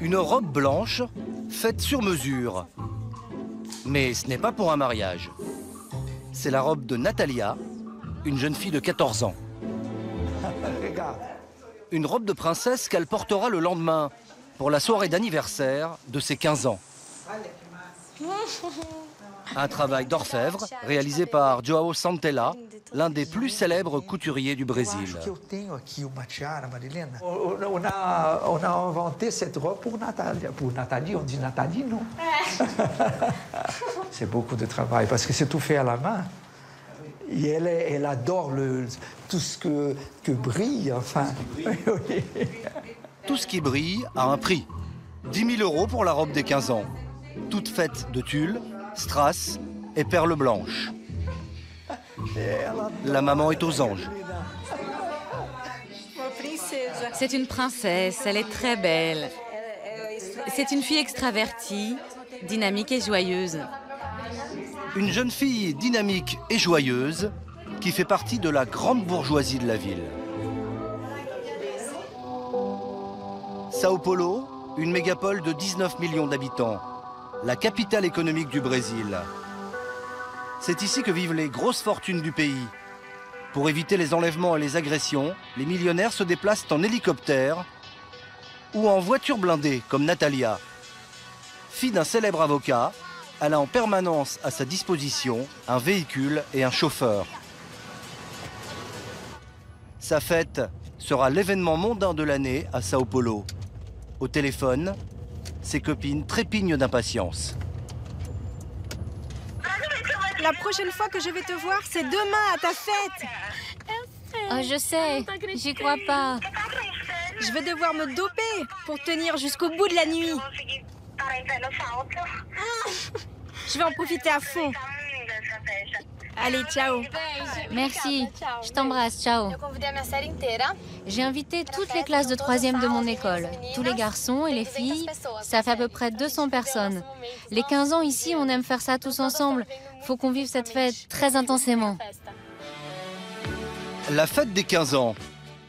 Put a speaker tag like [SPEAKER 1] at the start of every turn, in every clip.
[SPEAKER 1] Une robe blanche faite sur mesure. Mais ce n'est pas pour un mariage. C'est la robe de Natalia, une jeune fille de 14 ans. Une robe de princesse qu'elle portera le lendemain pour la soirée d'anniversaire de ses 15 ans. Un travail d'orfèvre réalisé par João Santella, l'un des plus célèbres couturiers du Brésil.
[SPEAKER 2] On a inventé cette robe pour Nathalie. Pour Nathalie, on dit Nathalie, non? C'est beaucoup de travail parce que c'est tout fait à la main. Et elle adore tout ce que brille, enfin.
[SPEAKER 1] Tout ce qui brille a un prix. 10 000 € pour la robe des 15 ans. Toute faite de tulle, strass et perles blanches. La maman est aux anges.
[SPEAKER 3] C'est une princesse, elle est très belle. C'est une fille extravertie, dynamique et joyeuse.
[SPEAKER 1] Une jeune fille dynamique et joyeuse qui fait partie de la grande bourgeoisie de la ville. Sao Paulo, une mégapole de 19 millions d'habitants, la capitale économique du Brésil. C'est ici que vivent les grosses fortunes du pays. Pour éviter les enlèvements et les agressions, les millionnaires se déplacent en hélicoptère ou en voiture blindée, comme Natalia. Fille d'un célèbre avocat, elle a en permanence à sa disposition un véhicule et un chauffeur. Sa fête sera l'événement mondain de l'année à Sao Paulo. Au téléphone, ses copines trépignent d'impatience.
[SPEAKER 4] La prochaine fois que je vais te voir, c'est demain à ta fête.
[SPEAKER 5] Oh, je sais, j'y crois pas.
[SPEAKER 4] Je vais devoir me doper pour tenir jusqu'au bout de la nuit. Je vais en profiter à fond. Allez, ciao.
[SPEAKER 5] Merci, je t'embrasse, ciao. J'ai invité toutes les classes de 3e de mon école, tous les garçons et les filles, ça fait à peu près 200 personnes. Les 15 ans ici, on aime faire ça tous ensemble. Faut qu'on vive cette fête très intensément.
[SPEAKER 1] La fête des 15 ans.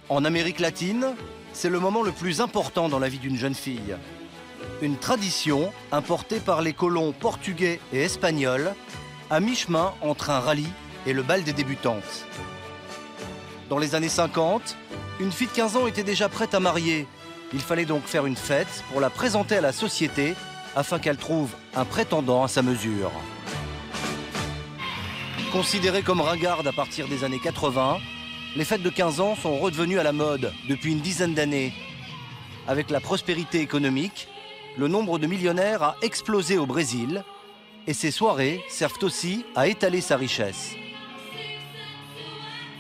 [SPEAKER 1] En Amérique latine, c'est le moment le plus important dans la vie d'une jeune fille. Une tradition importée par les colons portugais et espagnols, à mi-chemin entre un rallye et le bal des débutantes. Dans les années 50, une fille de 15 ans était déjà prête à marier. Il fallait donc faire une fête pour la présenter à la société afin qu'elle trouve un prétendant à sa mesure. Considérées comme ringardes à partir des années 80, les fêtes de 15 ans sont redevenues à la mode depuis une dizaine d'années. Avec la prospérité économique, le nombre de millionnaires a explosé au Brésil et ces soirées servent aussi à étaler sa richesse.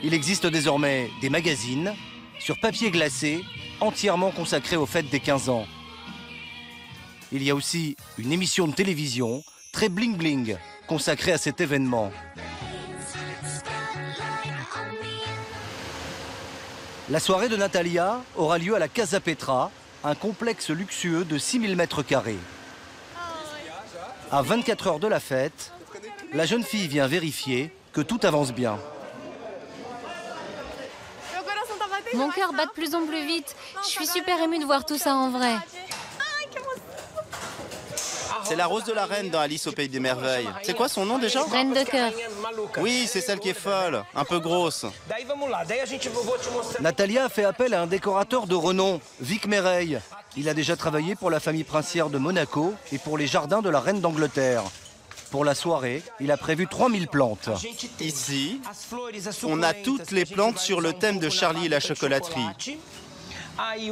[SPEAKER 1] Il existe désormais des magazines sur papier glacé entièrement consacrés aux fêtes des 15 ans. Il y a aussi une émission de télévision très bling-bling consacrée à cet événement. La soirée de Natalia aura lieu à la Casa Petra, un complexe luxueux de 6000 m². À 24 heures de la fête, la jeune fille vient vérifier que tout avance bien.
[SPEAKER 5] Mon cœur bat de plus en plus vite. Je suis super émue de voir tout ça en vrai.
[SPEAKER 6] C'est la rose de la reine dans Alice au Pays des Merveilles. C'est quoi son nom déjà?
[SPEAKER 5] Reine de cœur.
[SPEAKER 6] Oui, c'est celle qui est folle, un peu grosse.
[SPEAKER 1] Natalia a fait appel à un décorateur de renom, Vic Mereil. Il a déjà travaillé pour la famille princière de Monaco et pour les jardins de la reine d'Angleterre. Pour la soirée, il a prévu 3000 plantes.
[SPEAKER 6] Ici, on a toutes les plantes sur le thème de Charlie et la chocolaterie.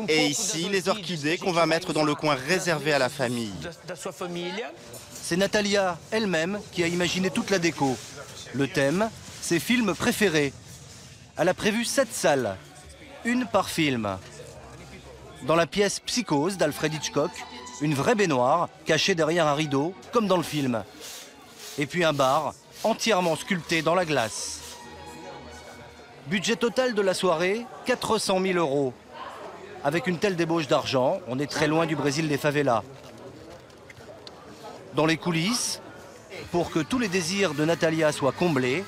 [SPEAKER 6] Et ici, les orchidées qu'on va mettre dans le coin réservé à la famille.
[SPEAKER 1] C'est Natalia elle-même qui a imaginé toute la déco. Le thème, ses films préférés. Elle a prévu 7 salles, une par film. Dans la pièce Psychose d'Alfred Hitchcock, une vraie baignoire cachée derrière un rideau, comme dans le film. Et puis un bar entièrement sculpté dans la glace. Budget total de la soirée, 400 000 €. Avec une telle débauche d'argent, on est très loin du Brésil des favelas. Dans les coulisses, pour que tous les désirs de Natalia soient comblés,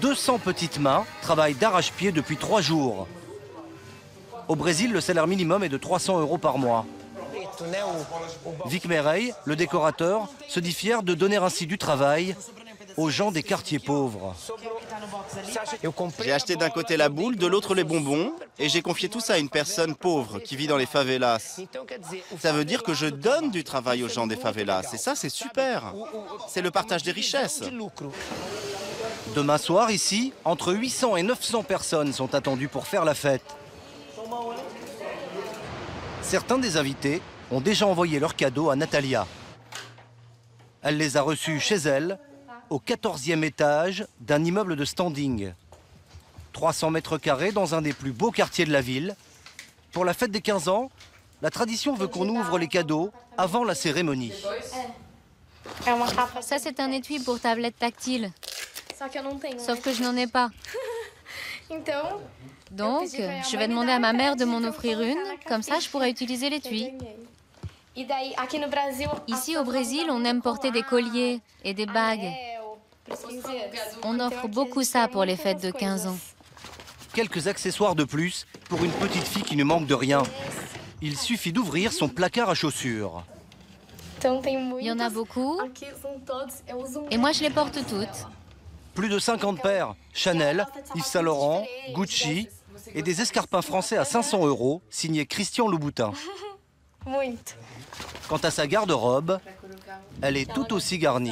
[SPEAKER 1] 200 petites mains travaillent d'arrache-pied depuis 3 jours. Au Brésil, le salaire minimum est de 300 € par mois. Vic Merey, le décorateur, se dit fier de donner ainsi du travail aux gens des quartiers pauvres.
[SPEAKER 6] J'ai acheté d'un côté la boule, de l'autre les bonbons, et j'ai confié tout ça à une personne pauvre qui vit dans les favelas. Ça veut dire que je donne du travail aux gens des favelas, et ça c'est super. C'est le partage des richesses.
[SPEAKER 1] Demain soir, ici, entre 800 et 900 personnes sont attendues pour faire la fête. Certains des invités ont déjà envoyé leurs cadeaux à Natalia. Elle les a reçus chez elle, au 14e étage d'un immeuble de standing. 300 mètres carrés dans un des plus beaux quartiers de la ville. Pour la fête des 15 ans, la tradition veut qu'on ouvre les cadeaux avant la cérémonie.
[SPEAKER 5] Ça, c'est un étui pour tablette tactile. Sauf que je n'en ai pas. Donc, je vais demander à ma mère de m'en offrir une, comme ça je pourrai utiliser l'étui. Ici au Brésil, on aime porter des colliers et des bagues. On offre beaucoup ça pour les fêtes de 15 ans.
[SPEAKER 1] Quelques accessoires de plus pour une petite fille qui ne manque de rien. Il suffit d'ouvrir son placard à chaussures.
[SPEAKER 5] Il y en a beaucoup, et moi je les porte toutes.
[SPEAKER 1] Plus de 50 paires, Chanel, Yves Saint Laurent, Gucci et des escarpins français à 500 €, signés Christian Louboutin. Quant à sa garde-robe, elle est tout aussi garnie.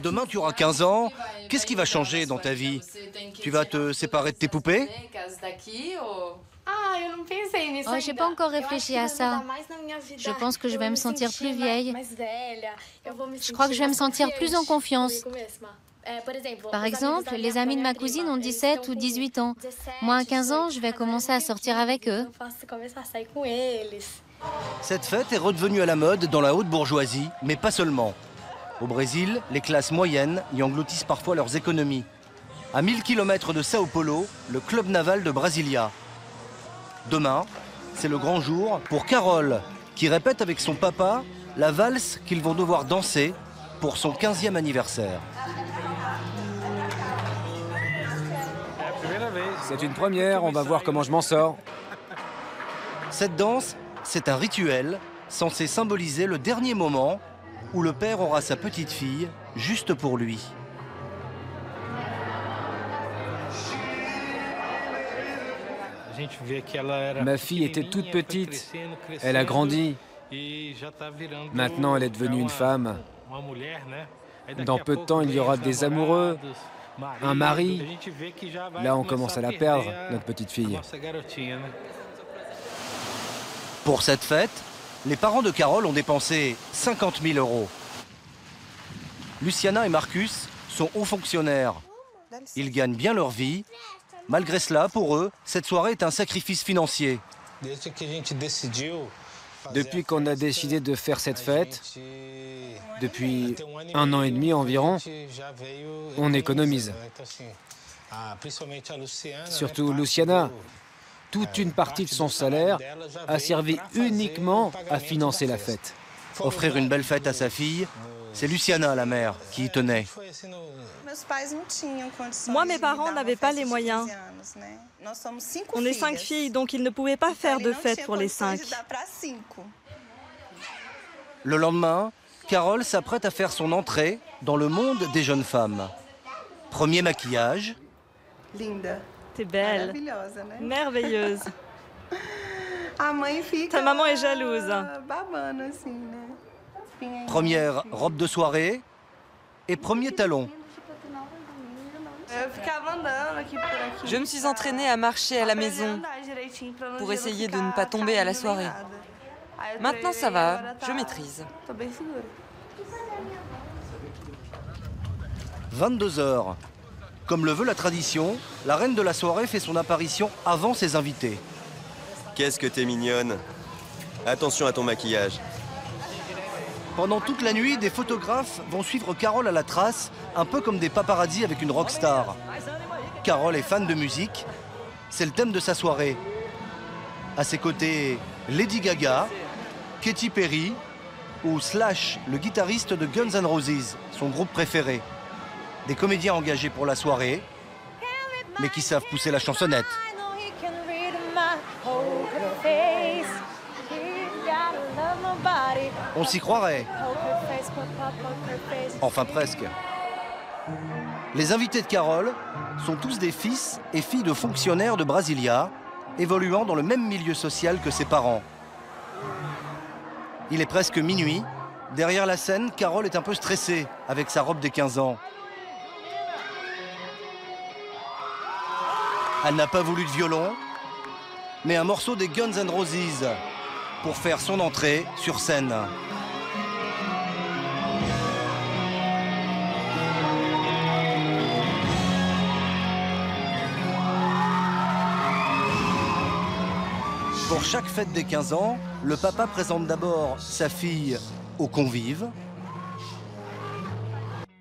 [SPEAKER 1] Demain, tu auras 15 ans. Qu'est-ce qui va changer dans ta vie? Tu vas te séparer de tes poupées?
[SPEAKER 5] Oh, j'ai pas encore réfléchi à ça. Je pense que je vais me sentir plus vieille. Je crois que je vais me sentir plus en confiance. Par exemple, les amis de ma cousine ont 17 ou 18 ans. Moi, à 15 ans, je vais commencer à sortir avec eux.
[SPEAKER 1] Cette fête est redevenue à la mode dans la haute bourgeoisie, mais pas seulement. Au Brésil, les classes moyennes y engloutissent parfois leurs économies. À 1000 km de Sao Paulo, le club naval de Brasilia. Demain, c'est le grand jour pour Carole, qui répète avec son papa la valse qu'ils vont devoir danser pour son 15e anniversaire.
[SPEAKER 7] C'est une première, on va voir comment je m'en sors.
[SPEAKER 1] Cette danse, c'est un rituel censé symboliser le dernier moment où le père aura sa petite fille juste pour lui.
[SPEAKER 7] Ma fille était toute petite, elle a grandi. Maintenant, elle est devenue une femme. Dans peu de temps, il y aura des amoureux, un mari. Là, on commence à la perdre, notre petite fille.
[SPEAKER 1] Pour cette fête, les parents de Carole ont dépensé 50 000 €. Luciana et Marcus sont hauts fonctionnaires. Ils gagnent bien leur vie. Malgré cela, pour eux, cette soirée est un sacrifice financier.
[SPEAKER 7] Depuis qu'on a décidé de faire cette fête, depuis 1 an et demi environ, on économise. Surtout Luciana. Toute une partie de son salaire a servi uniquement à financer la fête.
[SPEAKER 1] Offrir une belle fête à sa fille, c'est Luciana, la mère, qui y tenait.
[SPEAKER 4] Moi, mes parents n'avaient pas les moyens. On est 5 filles, donc ils ne pouvaient pas faire de fête pour les 5.
[SPEAKER 1] Le lendemain, Carole s'apprête à faire son entrée dans le monde des jeunes femmes. Premier maquillage.
[SPEAKER 4] T'es belle. Merveilleuse. Ta maman est jalouse.
[SPEAKER 1] Première robe de soirée et premier talon.
[SPEAKER 8] Je me suis entraînée à marcher à la maison pour essayer de ne pas tomber à la soirée. Maintenant, ça va, je maîtrise.
[SPEAKER 1] 22 h. Comme le veut la tradition, la reine de la soirée fait son apparition avant ses invités.
[SPEAKER 9] Qu'est-ce que t'es mignonne. Attention à ton maquillage.
[SPEAKER 1] Pendant toute la nuit, des photographes vont suivre Carole à la trace, un peu comme des paparazzis avec une rockstar. Carole est fan de musique, c'est le thème de sa soirée. À ses côtés, Lady Gaga, Katy Perry ou Slash, le guitariste de Guns N' Roses, son groupe préféré. Des comédiens engagés pour la soirée, mais qui savent pousser la chansonnette. On s'y croirait. Enfin presque. Les invités de Carole sont tous des fils et filles de fonctionnaires de Brasilia, évoluant dans le même milieu social que ses parents. Il est presque minuit. Derrière la scène, Carole est un peu stressée avec sa robe des 15 ans. Elle n'a pas voulu de violon, mais un morceau des Guns N' Roses pour faire son entrée sur scène. Pour chaque fête des 15 ans, le papa présente d'abord sa fille aux convives.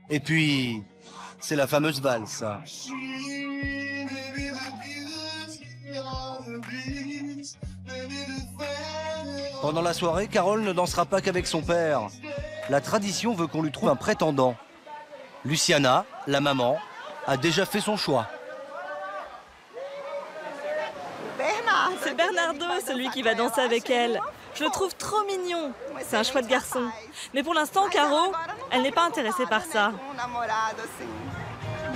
[SPEAKER 1] Et puis, c'est la fameuse valse. Pendant la soirée, Carole ne dansera pas qu'avec son père. La tradition veut qu'on lui trouve un prétendant. Luciana, la maman, a déjà fait son choix.
[SPEAKER 4] C'est Bernardo, celui qui va danser avec elle. Je le trouve trop mignon. C'est un chouette garçon. Mais pour l'instant, Caro, elle n'est pas intéressée par ça.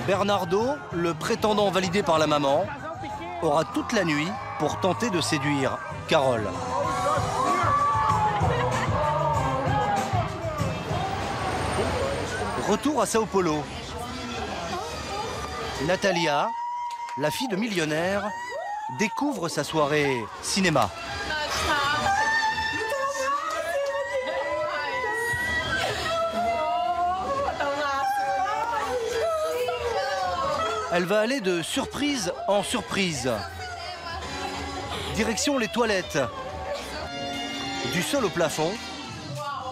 [SPEAKER 1] Bernardo, le prétendant validé par la maman, aura toute la nuit pour tenter de séduire Carole. Retour à Sao Paulo. Natalia, la fille de millionnaire, découvre sa soirée cinéma. Elle va aller de surprise en surprise. Direction les toilettes. Du sol au plafond,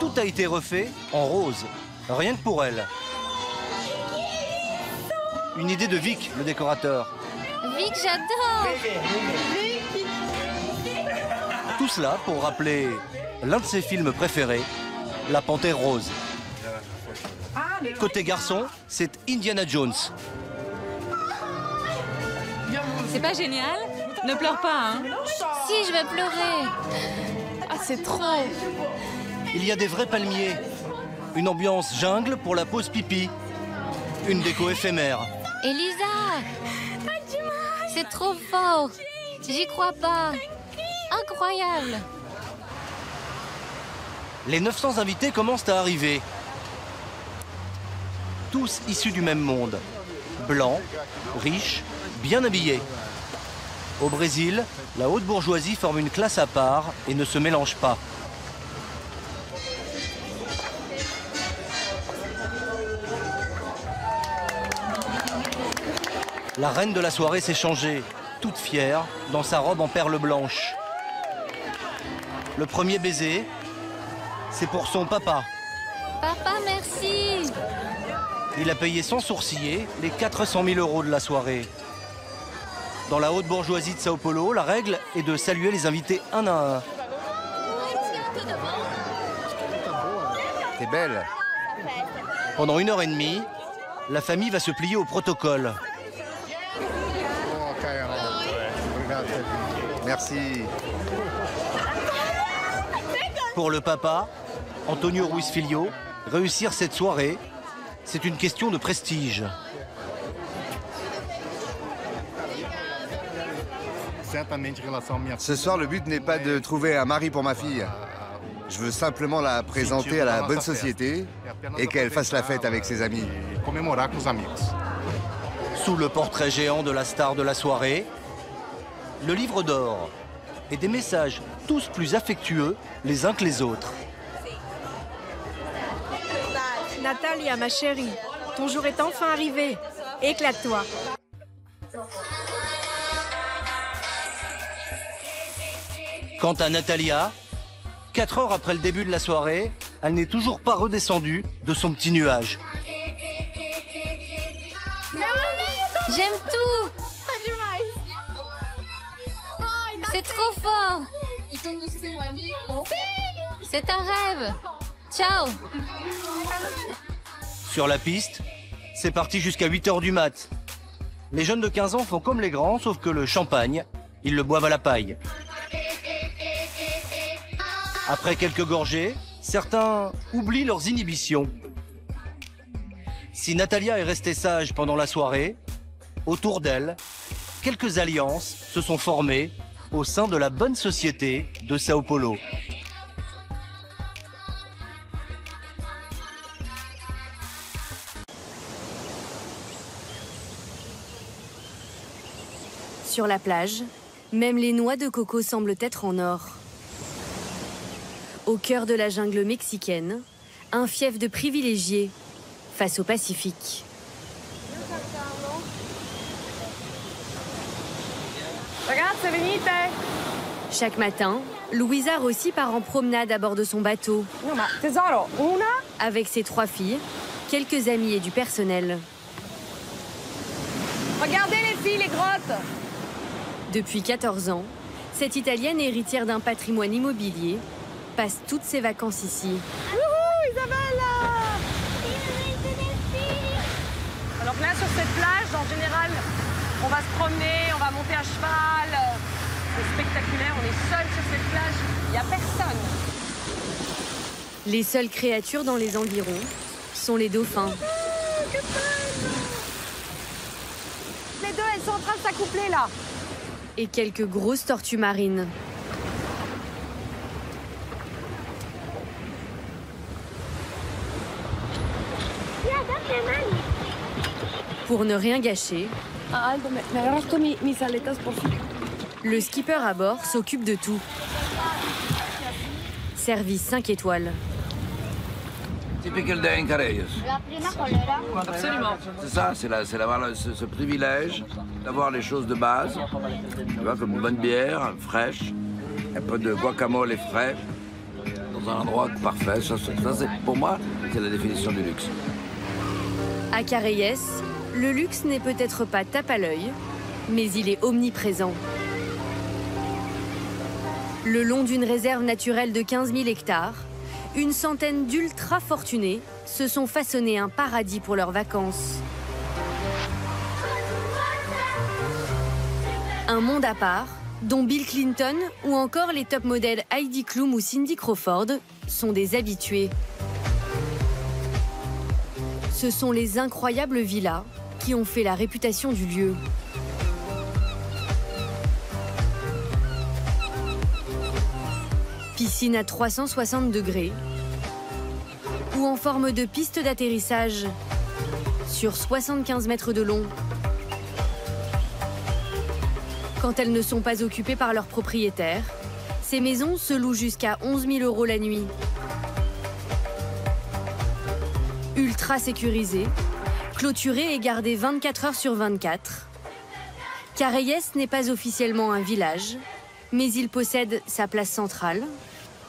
[SPEAKER 1] tout a été refait en rose, rien que pour elle. Une idée de Vic, le décorateur.
[SPEAKER 5] Vic, j'adore!
[SPEAKER 1] Tout cela pour rappeler l'un de ses films préférés, La Panthère Rose. Côté garçon, c'est Indiana Jones.
[SPEAKER 3] C'est pas génial? Ne pleure pas, hein?
[SPEAKER 5] Si, je vais pleurer.
[SPEAKER 3] Ah, c'est trop!
[SPEAKER 1] Il y a des vrais palmiers. Une ambiance jungle pour la pause pipi. Une déco éphémère.
[SPEAKER 5] Elisa! C'est trop fort! J'y crois pas! Incroyable!
[SPEAKER 1] Les 900 invités commencent à arriver. Tous issus du même monde. Blancs, riches, bien habillés. Au Brésil, la haute bourgeoisie forme une classe à part et ne se mélange pas. La reine de la soirée s'est changée, toute fière, dans sa robe en perles blanches. Le premier baiser, c'est pour son papa.
[SPEAKER 5] Papa, merci!
[SPEAKER 1] Il a payé sans sourciller les 400 000 € de la soirée. Dans la haute bourgeoisie de Sao Paulo, la règle est de saluer les invités un à un.
[SPEAKER 10] T'es belle.
[SPEAKER 1] Pendant 1h30, la famille va se plier au protocole.
[SPEAKER 10] Merci.
[SPEAKER 1] Pour le papa, Antonio Ruiz Filho, réussir cette soirée, c'est une question de prestige.
[SPEAKER 10] Ce soir, le but n'est pas de trouver un mari pour ma fille. Je veux simplement la présenter à la bonne société et qu'elle fasse la fête avec ses amis.
[SPEAKER 1] Sous le portrait géant de la star de la soirée, le livre d'or et des messages tous plus affectueux les uns que les autres.
[SPEAKER 4] Natalia, ma chérie, ton jour est enfin arrivé. Éclate-toi.
[SPEAKER 1] Quant à Natalia, 4 heures après le début de la soirée, elle n'est toujours pas redescendue de son petit nuage.
[SPEAKER 5] J'aime tout! C'est trop fort! C'est un rêve! Ciao!
[SPEAKER 1] Sur la piste, C'est parti jusqu'à 8 h du mat. Les jeunes de 15 ans font comme les grands, sauf que le champagne, ils le boivent à la paille. Après quelques gorgées, certains oublient leurs inhibitions. Si Natalia est restée sage pendant la soirée, autour d'elle, quelques alliances se sont formées au sein de la bonne société de Sao Paulo.
[SPEAKER 11] Sur la plage, même les noix de coco semblent être en or. Au cœur de la jungle mexicaine, un fief de privilégiés face au Pacifique. Chaque matin, Luisa Rossi part en promenade à bord de son bateau. Avec ses 3 filles, quelques amis et du personnel.
[SPEAKER 12] Regardez les filles, les grottes!
[SPEAKER 11] Depuis 14 ans, cette Italienne héritière d'un patrimoine immobilier passe toutes ses vacances ici.
[SPEAKER 12] Wouhou, Isabelle! Alors là, sur cette plage, en général, on va se promener, on va monter à cheval. C'est spectaculaire, on est seul sur cette plage, il n'y a personne.
[SPEAKER 11] Les seules créatures dans les environs sont les dauphins.
[SPEAKER 12] Les deux, elles sont en train de s'accoupler là.
[SPEAKER 11] Et quelques grosses tortues marines. Pour ne rien gâcher, le skipper à bord s'occupe de tout. Service 5 étoiles.
[SPEAKER 13] Typical day in Carayos.
[SPEAKER 12] Absolument.
[SPEAKER 13] C'est ça, c'est ce privilège d'avoir les choses de base, tu vois, comme une bonne bière fraîche, un peu de guacamole frais, dans un endroit parfait. Ça pour moi, c'est la définition du luxe.
[SPEAKER 11] À Carayes, le luxe n'est peut-être pas tape à l'œil, mais il est omniprésent. Le long d'une réserve naturelle de 15 000 hectares, une centaine d'ultra fortunés se sont façonnés un paradis pour leurs vacances. Un monde à part, dont Bill Clinton ou encore les top modèles Heidi Klum ou Cindy Crawford sont des habitués. Ce sont les incroyables villas qui ont fait la réputation du lieu. Piscine à 360 degrés ou en forme de piste d'atterrissage sur 75 mètres de long. Quand elles ne sont pas occupées par leurs propriétaires, ces maisons se louent jusqu'à 11 000 € la nuit. Ultra sécurisées, clôturées et gardées 24 heures sur 24. Carayes n'est pas officiellement un village, mais il possède sa place centrale,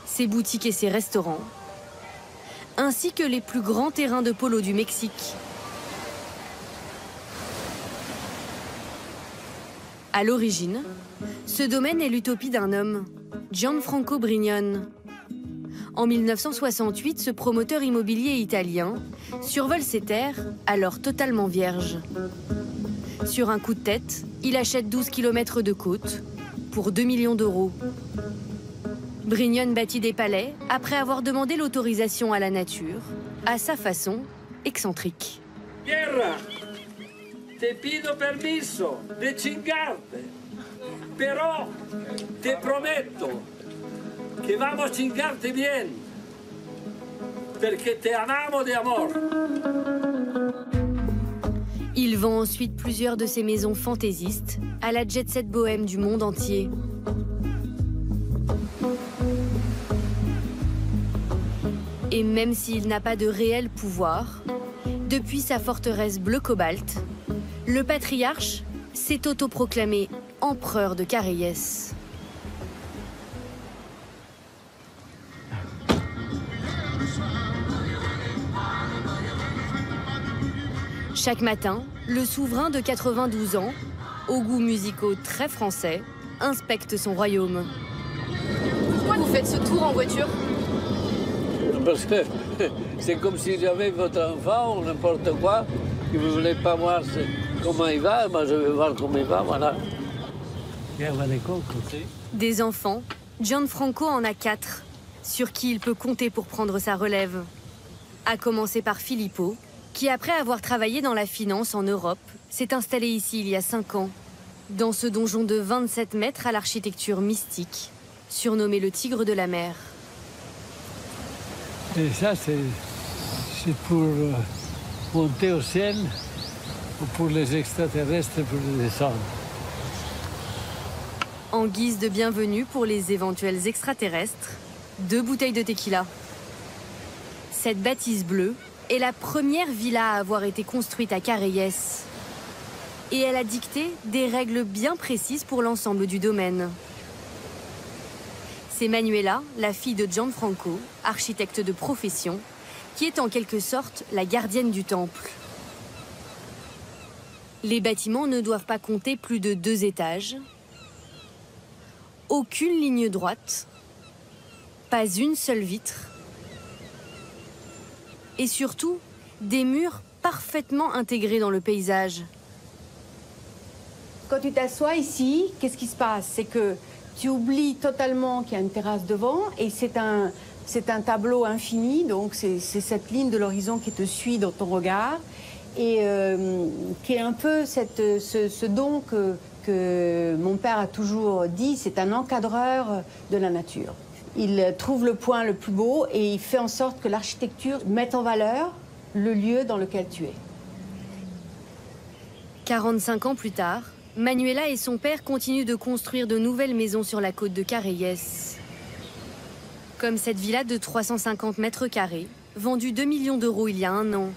[SPEAKER 11] ses boutiques et ses restaurants, ainsi que les plus grands terrains de polo du Mexique. À l'origine, ce domaine est l'utopie d'un homme, Gianfranco Brignone. En 1968, ce promoteur immobilier italien survole ces terres, alors totalement vierges. Sur un coup de tête, il achète 12 km de côte pour 2 millions d'euros. Brignone bâtit des palais après avoir demandé l'autorisation à la nature, à sa façon excentrique.
[SPEAKER 14] Pierre, te pido permiso de chingarte, pero te prometto que vamos chingarte bien, porque te amamos de amor.
[SPEAKER 11] Il vend ensuite plusieurs de ses maisons fantaisistes à la jet-set bohème du monde entier. Et même s'il n'a pas de réel pouvoir, depuis sa forteresse bleu cobalt, le patriarche s'est autoproclamé empereur de Carayes. Chaque matin, le souverain de 92 ans, aux goûts musicaux très français, inspecte son royaume. Pourquoi vous faites ce tour en voiture?
[SPEAKER 14] Parce que c'est comme si j'avais votre enfant ou n'importe quoi, Si vous ne voulez pas voir comment il va, moi je vais voir comment il va, voilà.
[SPEAKER 11] Des enfants, Gianfranco en a 4, sur qui il peut compter pour prendre sa relève. À commencer par Filippo, qui après avoir travaillé dans la finance en Europe, s'est installé ici il y a 5 ans, dans ce donjon de 27 mètres à l'architecture mystique, surnommé le Tigre de la mer.
[SPEAKER 14] Et ça, c'est pour monter au ciel ou pour les extraterrestres pour descendre.
[SPEAKER 11] En guise de bienvenue pour les éventuels extraterrestres, 2 bouteilles de tequila. Cette bâtisse bleue est la première villa à avoir été construite à Careyes. Et elle a dicté des règles bien précises pour l'ensemble du domaine. C'est Manuela, la fille de Gianfranco, architecte de profession, qui est en quelque sorte la gardienne du temple. Les bâtiments ne doivent pas compter plus de 2 étages. Aucune ligne droite, pas une seule vitre, et surtout des murs parfaitement intégrés dans le paysage.
[SPEAKER 15] Quand tu t'assois ici, qu'est-ce qui se passe? C'est que tu oublies totalement qu'il y a une terrasse devant et c'est un tableau infini, donc c'est cette ligne de l'horizon qui te suit dans ton regard et qui est un peu ce don que mon père a toujours dit, c'est un encadreur de la nature. Il trouve le point le plus beau et il fait en sorte que l'architecture mette en valeur le lieu dans lequel tu es.
[SPEAKER 11] 45 ans plus tard, Manuela et son père continuent de construire de nouvelles maisons sur la côte de Careyes. Comme cette villa de 350 mètres carrés, vendue 2 millions d'euros il y a 1 an,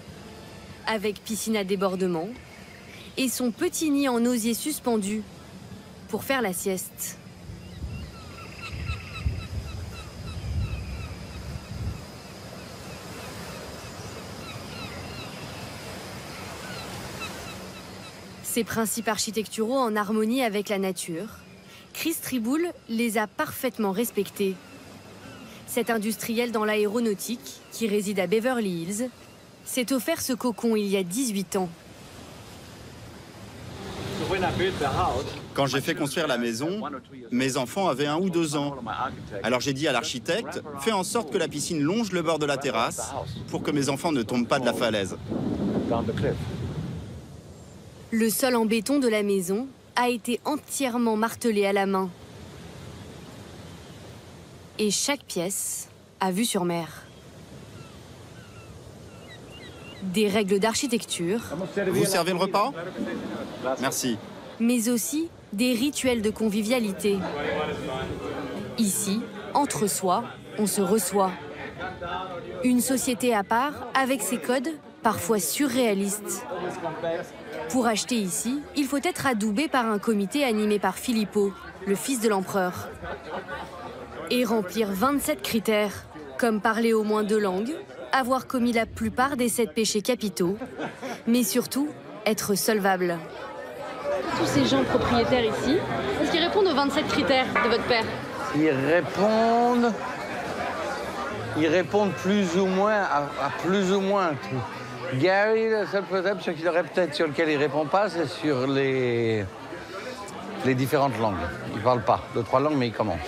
[SPEAKER 11] avec piscine à débordement, et son petit nid en osier suspendu pour faire la sieste. Ces principes architecturaux en harmonie avec la nature, Chris Triboul les a parfaitement respectés. Cet industriel dans l'aéronautique, qui réside à Beverly Hills, s'est offert ce cocon il y a 18 ans.
[SPEAKER 6] Quand j'ai fait construire la maison, mes enfants avaient 1 ou 2 ans. Alors j'ai dit à l'architecte, fais en sorte que la piscine longe le bord de la terrasse pour que mes enfants ne tombent pas de la falaise.
[SPEAKER 11] Le sol en béton de la maison a été entièrement martelé à la main. Et chaque pièce a vue sur mer. Des règles d'architecture.
[SPEAKER 6] Vous servez le repas? Merci.
[SPEAKER 11] Mais aussi des rituels de convivialité. Ici, entre soi, on se reçoit. Une société à part, avec ses codes, parfois surréalistes. Pour acheter ici, il faut être adoubé par un comité animé par Filippo, le fils de l'empereur. Et remplir 27 critères, comme parler au moins 2 langues, avoir commis la plupart des 7 péchés capitaux, mais surtout être solvable.
[SPEAKER 16] Tous ces gens propriétaires ici, est-ce qu'ils répondent aux 27 critères de votre père?
[SPEAKER 17] Ils répondent plus ou moins à plus ou moins tout. Gary, le seul problème, c'est qu'il aurait peut-être sur lequel il répond pas, c'est sur les différentes langues. Il parle pas 2-3 langues, mais il commence.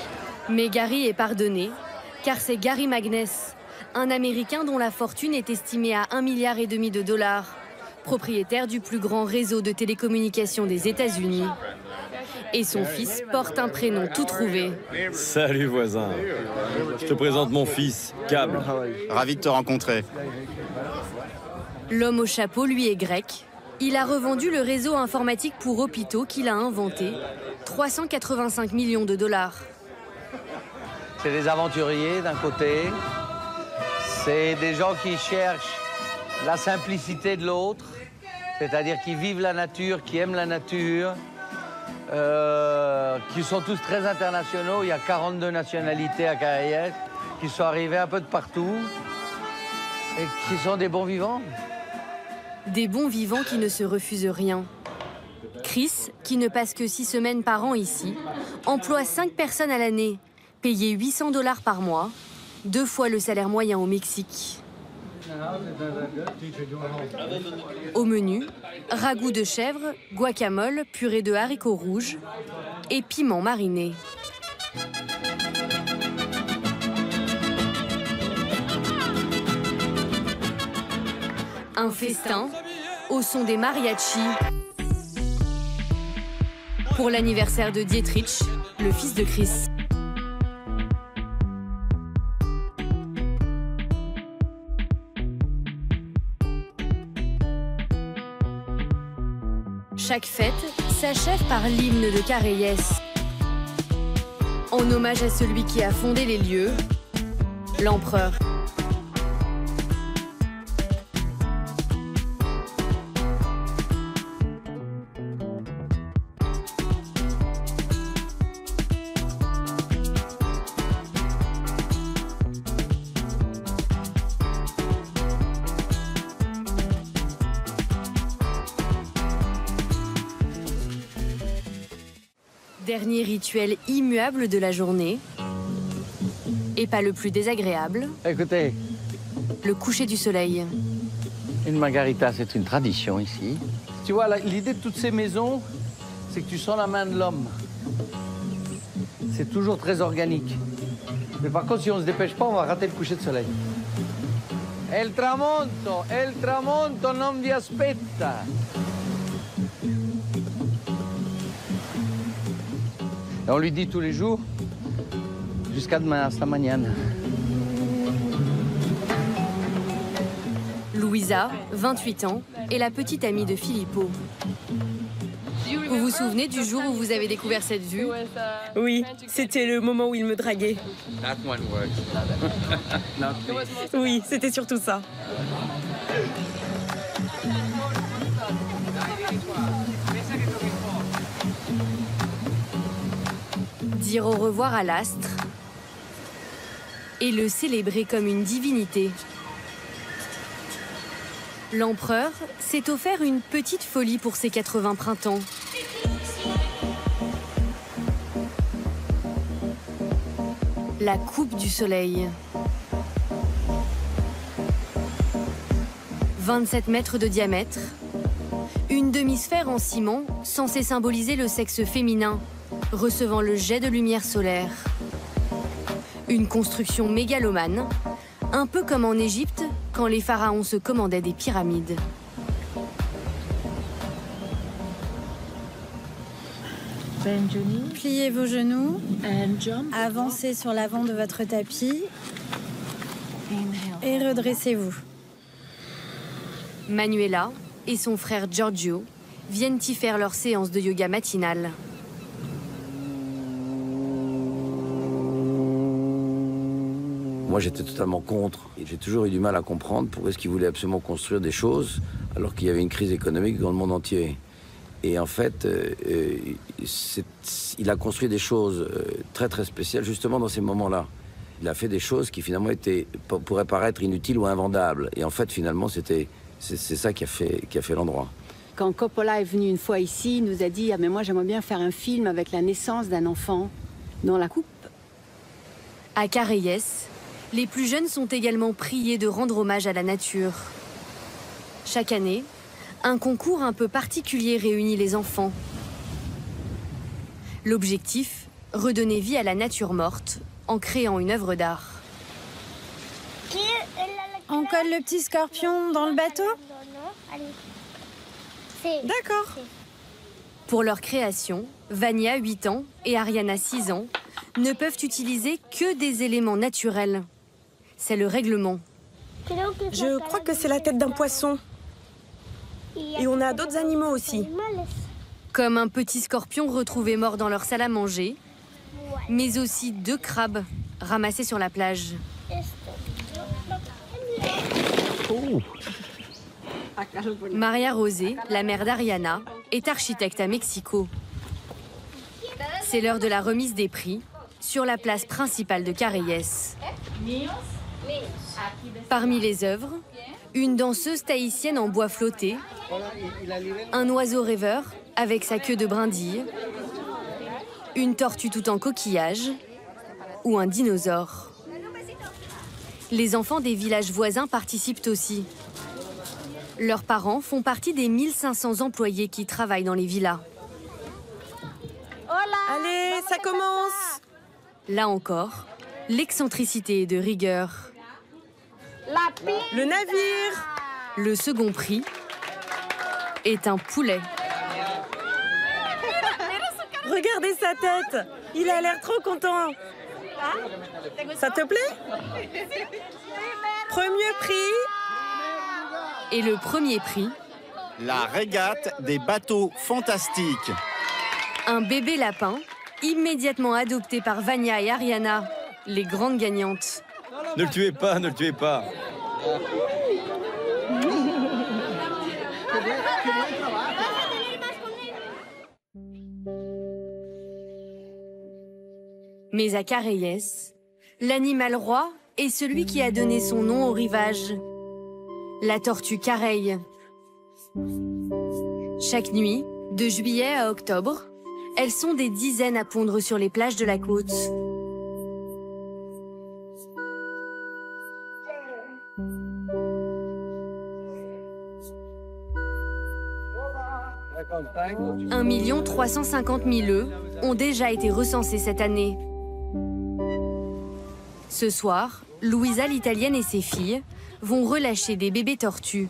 [SPEAKER 11] Mais Gary est pardonné, car c'est Gary Magness, un Américain dont la fortune est estimée à 1,5 milliard de dollars, propriétaire du plus grand réseau de télécommunications des États-Unis. Et son fils porte un prénom tout trouvé.
[SPEAKER 18] Salut voisin, je te présente mon fils, Cable.
[SPEAKER 6] Ravi de te rencontrer.
[SPEAKER 11] L'homme au chapeau, lui, est grec. Il a revendu le réseau informatique pour hôpitaux qu'il a inventé, 385 millions de dollars.
[SPEAKER 17] C'est des aventuriers d'un côté, c'est des gens qui cherchent la simplicité de l'autre, c'est-à-dire qui vivent la nature, qui aiment la nature, qui sont tous très internationaux. Il y a 42 nationalités à Careyes, qui sont arrivés un peu de partout et qui sont des bons vivants.
[SPEAKER 11] Des bons vivants qui ne se refusent rien. Chris, qui ne passe que 6 semaines par an ici, emploie 5 personnes à l'année, payées $800 par mois, 2 fois le salaire moyen au Mexique. Au menu, ragoût de chèvre, guacamole, purée de haricots rouges et piment mariné. Un festin au son des mariachis pour l'anniversaire de Dietrich, le fils de Chris. Chaque fête s'achève par l'hymne de Careyes, en hommage à celui qui a fondé les lieux, l'empereur. Dernier rituel immuable de la journée, et pas le plus désagréable.
[SPEAKER 17] Écoutez,
[SPEAKER 11] le coucher du soleil.
[SPEAKER 17] Une margarita, c'est une tradition ici. Tu vois, l'idée de toutes ces maisons, c'est que tu sens la main de l'homme. C'est toujours très organique. Mais par contre, si on ne se dépêche pas, on va rater le coucher de soleil. El tramonto non vi aspetta. Et on lui dit tous les jours, jusqu'à demain, hasta mañana.
[SPEAKER 11] Louisa, 28 ans, est la petite amie de Filippo. Vous vous souvenez du jour où vous avez découvert cette vue?
[SPEAKER 19] Oui, c'était le moment où il me draguait. Oui, c'était surtout ça.
[SPEAKER 11] Dire au revoir à l'astre et le célébrer comme une divinité. L'empereur s'est offert une petite folie pour ses 80 printemps. La coupe du soleil. 27 mètres de diamètre. Une demi-sphère en ciment censée symboliser le sexe féminin, recevant le jet de lumière solaire. Une construction mégalomane, un peu comme en Égypte, quand les pharaons se commandaient des pyramides.
[SPEAKER 20] Pliez vos genoux, avancez sur l'avant de votre tapis et redressez-vous.
[SPEAKER 11] Manuela et son frère Giorgio viennent y faire leur séance de yoga matinale.
[SPEAKER 13] Moi, j'étais totalement contre. J'ai toujours eu du mal à comprendre pourquoi est-ce qu'il voulait absolument construire des choses alors qu'il y avait une crise économique dans le monde entier. Et en fait, il a construit des choses très très spéciales justement dans ces moments-là. Il a fait des choses qui finalement pourraient paraître inutiles ou invendables. Et en fait, finalement, c'est ça qui a fait l'endroit.
[SPEAKER 15] Quand Coppola est venu une fois ici, il nous a dit « Ah mais moi j'aimerais bien faire un film avec la naissance d'un enfant dans la coupe ».
[SPEAKER 11] À Careyes, les plus jeunes sont également priés de rendre hommage à la nature. Chaque année, un concours un peu particulier réunit les enfants. L'objectif, redonner vie à la nature morte en créant une œuvre d'art.
[SPEAKER 20] On colle le petit scorpion dans le bateau? D'accord.
[SPEAKER 11] Pour leur création, Vania, 8 ans, et Ariana, 6 ans, ne peuvent utiliser que des éléments naturels. C'est le règlement.
[SPEAKER 19] Je crois que c'est la tête d'un poisson. Et on a d'autres animaux aussi.
[SPEAKER 11] Comme un petit scorpion retrouvé mort dans leur salle à manger, mais aussi 2 crabes ramassés sur la plage.
[SPEAKER 13] Oh.
[SPEAKER 11] Maria Rosé, la mère d'Ariana, est architecte à Mexico. C'est l'heure de la remise des prix sur la place principale de Careyes. Parmi les œuvres, une danseuse tahitienne en bois flotté, un oiseau rêveur avec sa queue de brindille, une tortue tout en coquillage ou un dinosaure. Les enfants des villages voisins participent aussi. Leurs parents font partie des 1500 employés qui travaillent dans les villas.
[SPEAKER 19] Allez, ça commence!
[SPEAKER 11] Là encore, l'excentricité est de rigueur.
[SPEAKER 19] Le navire!
[SPEAKER 11] Le second prix est un poulet.
[SPEAKER 19] Regardez sa tête! Il a l'air trop content! Ça te plaît? Premier prix!
[SPEAKER 11] Et le premier prix?
[SPEAKER 6] La régate des bateaux fantastiques.
[SPEAKER 11] Un bébé lapin, immédiatement adopté par Vania et Ariana, les grandes gagnantes.
[SPEAKER 18] Ne le tuez pas, ne le tuez pas.
[SPEAKER 11] Mais à Careyes, l'animal roi est celui qui a donné son nom au rivage. La tortue Careille. Chaque nuit, de juillet à octobre, elles sont des dizaines à pondre sur les plages de la côte. « 1 350 000 œufs ont déjà été recensés cette année. Ce soir, Louisa l'Italienne et ses filles vont relâcher des bébés tortues.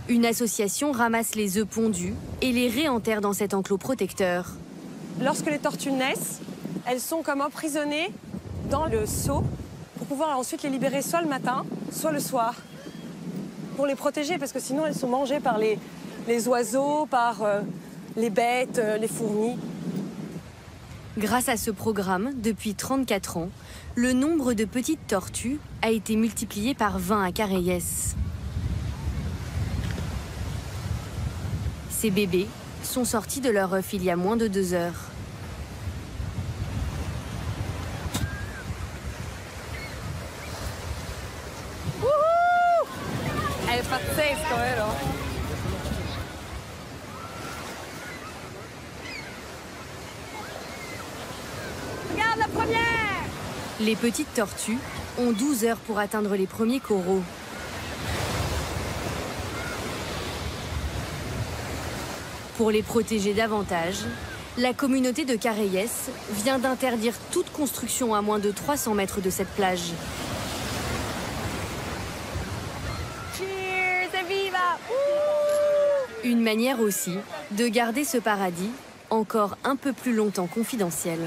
[SPEAKER 11] Une association ramasse les œufs pondus et les réenterre dans cet enclos protecteur.
[SPEAKER 19] Lorsque les tortues naissent, elles sont comme emprisonnées dans le seau pour pouvoir ensuite les libérer soit le matin, soit le soir. Pour les protéger, parce que sinon elles sont mangées par les oiseaux, par les bêtes, les fourmis.
[SPEAKER 11] Grâce à ce programme, depuis 34 ans, le nombre de petites tortues a été multiplié par 20 à Careyes. Ces bébés sont sortis de leur œuf il y a moins de 2 heures.
[SPEAKER 19] Wouhou! Elle est fantastique, quand même, là. Regarde la première!
[SPEAKER 11] Les petites tortues ont 12 heures pour atteindre les premiers coraux. Pour les protéger davantage, la communauté de Careyes vient d'interdire toute construction à moins de 300 mètres de cette plage.
[SPEAKER 19] Cheers et viva!
[SPEAKER 11] Une manière aussi de garder ce paradis encore un peu plus longtemps confidentiel.